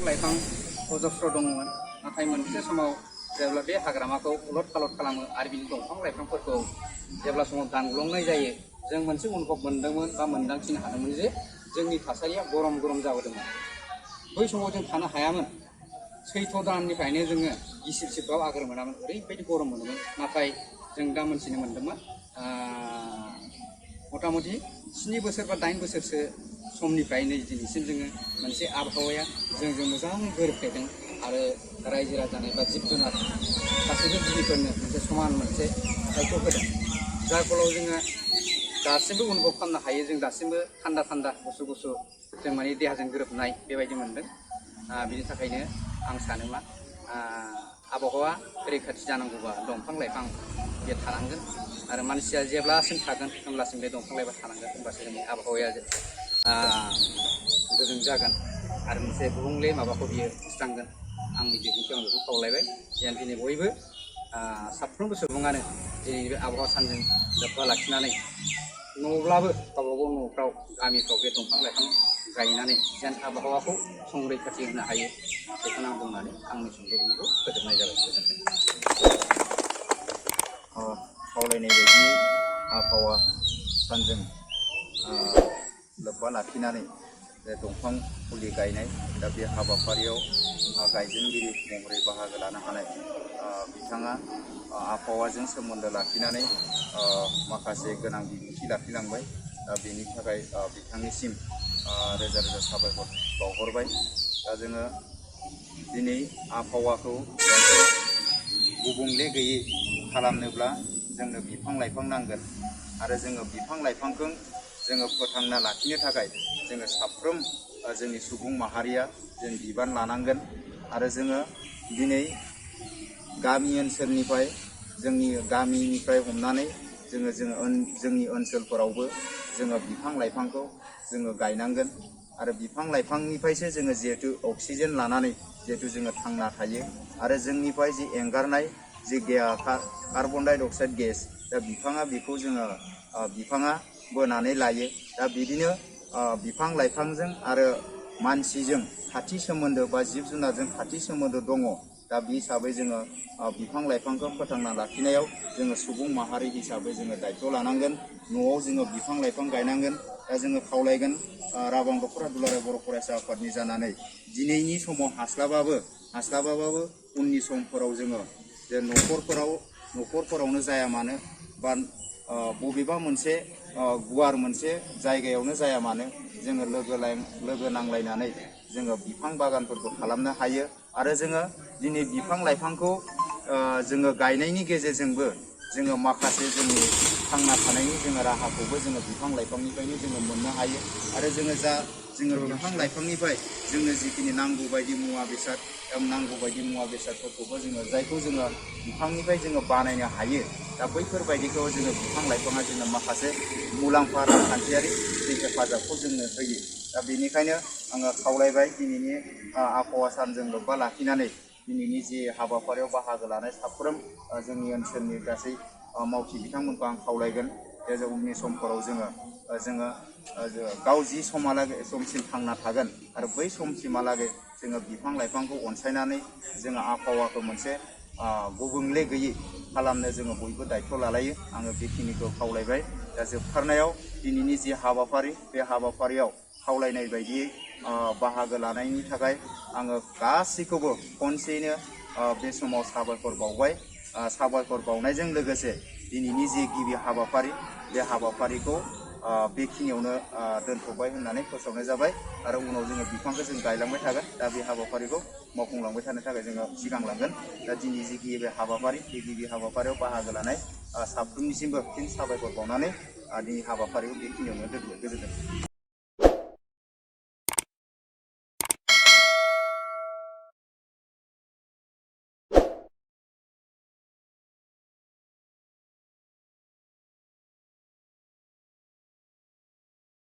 लाइफां अजस्र दंमोन नाथाय मोनसे समाव जेब्ला बे हाग्रामाखौ उलट पालट खालामो आरो बिनि दंफां लाइफांफोरखौ जेब्ला समाव दानग्लुंनाय जायो जों मोनसे अनुभब मोनदोंमोन बा मोनदांथिनो हादोंमोन जे जोंनि थासारिया गरम गरम जाबोदोंमोन। बै समाव जों थानो हायामोन। सैथ्र दाननिफ्रायनो जोङो गिसिब सिबबाव आगोर मोनामोन, ओरैबायदि गरम मोनोमोन। नाथाय जों दा मोनथिनो मोन्दोंमोन मथा मथि 7 बोसोर बा 8 बोसोरसो समनिफ्राय नै दिनैसिम जोङो मोनसे आबहावाया जोंजों मोजां गोरोबफ्लेदों आरो रायजो राजानो बा जिब जुनार गासैबो जिबिफोरनो मोनसे समान मोनसे थाथायखौ होदों। जाय फलाव जोङो दासिमबो अनुभब खालामनो हायो, जों दासिमबो थान्दा थान्दा गुसु गुसु जों माने देहाजों गोरोबनाय बेबायदि मोनदों। बिनि थाखायनो आं सानो मा आबहावा रैखाथि जानांगौबा दंफां लाइफां बे थानांगोन आरो मानसिया जेब्लासिम थागोन होमब्लासिम बे दंफां लाइफां थानांगोन, होमबासो जोंनि आबहावाया गोजोन जागोन आरो मोनसे गुबुंले माबाखौ बियो सुस्रांगोन। आंनि बिबुंथियाव आं बेखौ खावलायबाय जेन दिनै बयबो साफ्रोमबो सुबुङानो दिनैनि बे आबहावा सानजों लोब्बा लाखिनानै न'ब्लाबो गावबागाव न'फ्राव गामिफ्राव बे दंफां लाइफां गायनानै जेन आबहावाखौ संरैखाथि होनो हायो बेखौनो आं बुंनानै आंनि सुंद'खौ फोजोबनाय जाबाय। गोजोन्थों। खावलायनाय बायदि आबहावा सानजों लोब्बा लाखिनानै दंफां फुलि गायनाय दा बे हाबाफारियाव गायजेनगिरि महरै बाहागो लानो हानाय बिथाङा आबहावाजों सोमोन्दो लाखिनानै माखासे गोनां बिबुंथि लाखिलांबाय। दा बेनि थाखाय बिथांनिसिम रोजा रोजा साबायखर बावहरबाय। दा जोङो दिनै आबहावाखौ गुबुंले गैयै खालामनोब्ला जोंनो बिफां लाइफां नांगोन आरो जोङो बिफां लाइफांखौ जोङो फोथांना लाखिनो थाखाय जोङो साफ्रोम जोंनि सुबुं माहारिया जों बिबान लानांगोन आरो जोङो दिनै गामि ओनसोलनिफ्राय जोंनि गामिनिफ्राय हमनानै जोंनि ओनसोलफोरावबो जोङो बिफां लाइफांखौ जोङो गायनांगोन आरो बिफां लाइफांनिफ्रायसो जोङो जिहेथु अक्सिजेन लानानै जिहेथु जोङो थांना थायो आरो जोंनिफ्राय जि एंगारनाय जि कार्बन डाइ अक्साइड गेस, दा बिफाङा बेखौ बिफाङा बोनानै लायो। दा बिदिनो बिफां लाइफांजों आरो मानसिजों खाथि सोमोन्दो बा जिब जुनारजों खाथि सोमोन्दो दङ। दा बे हिसाबै जोङो बिफां लाइफांखौ फोथांना लाखिनायाव जोङो सुबुं माहारि हिसाबै जोङो दायथ' लानांगोन। न'आव जोङो बिफां लाइफां गायनांगोन। दा जोङो खावलायगोन राबां दख'रा दुलाराय बर' फरायसा आफादनि जानानै दिनैनि समाव हास्लाबाबाबो उननि समफोराव जोङो जे न'खरफोरावनो जाया मानो बा बबेबा मोनसे गुवार मोनसे जायगायावनो जाया मानो जोङो लोगो नांलायनानै जोङो बिफां बागानफोरखौ खालामनो हायो आरो जोङो दिनै बिफां लाइफांखौ जोङो गायनायनि गेजेरजोंबो जोङो माखासे जोंनि थांना थानायनि जोङो राहाखौबो जोङो बिफां लाइफांनिफ्रायनो जोङो मोननो हायो आरो जोङो बिफां लाइफांनिफ्राय जोंनो जिखिनि नांगौ बायदि मुवा बेसादफोरखौबो जोङो जायखौ जोङो बिफांनिफ्राय जोङो बानायनो हायो। दा बैफोरबायदिखौ जोङो बिफां लाइफाङा जोंनो माखासे मुलाम्फा रांखान्थियारि हेफाजाबखौ जोंनो होयो। दा बेनिखायनो आङो खावलायबाय दिनैनि आबहावा सानजों लोब्बा लाखिनानै दिनैनि जि हाबाफारियाव बाहागो लानाय साफ्रोम जोंनि ओनसोलनि गासै मावथि बिथांमोनखौ आं खावलायगोन जे उननि समफोराव जोङो गाव जि समसिम थांना थागोन आरो बै समसिमहालागै जोङो बिफां लाइफांखौ अनसायनानै जोङो आबहावाखौ मोनसे गुबुंले गैयै खालामनो जोङो बयबो दायथ' लालायो। आङो बेखिनिखौ खावलायबाय। दा जोबथारनायाव दिनैनि जि हाबाफारि बे हाबाफारियाव खावलायनाय बायदियै बाहागो लानायनि थाखाय आङो गासैखौबो खनसेयैनो बे समाव साबायखर बावबाय। साबायखर बावनायजों लोगोसे दिनैनि जि गिबि हाबाफारि बे हाबाफारिखौ बेखिनियावनो दोनथ'बाय होननानै फोसावनाय जाबाय आरो उनाव जोङो बिफांखौ जों गायलांबाय थागोन। दा बे हाबाफारिखौ मावफुंलांबाय थानो थाखाय जोङो सिगांलांगोन। दा दिनै जि गिबि हाबाफारि बे गिबि हाबाफारियाव बाहागो लानाय साफ्रोमनिसिमबो फिन साबायखर बावनानै दिनै हाबाफारिखौ बेखिनियावनो दोनथ'बाय। गोजोन्थों।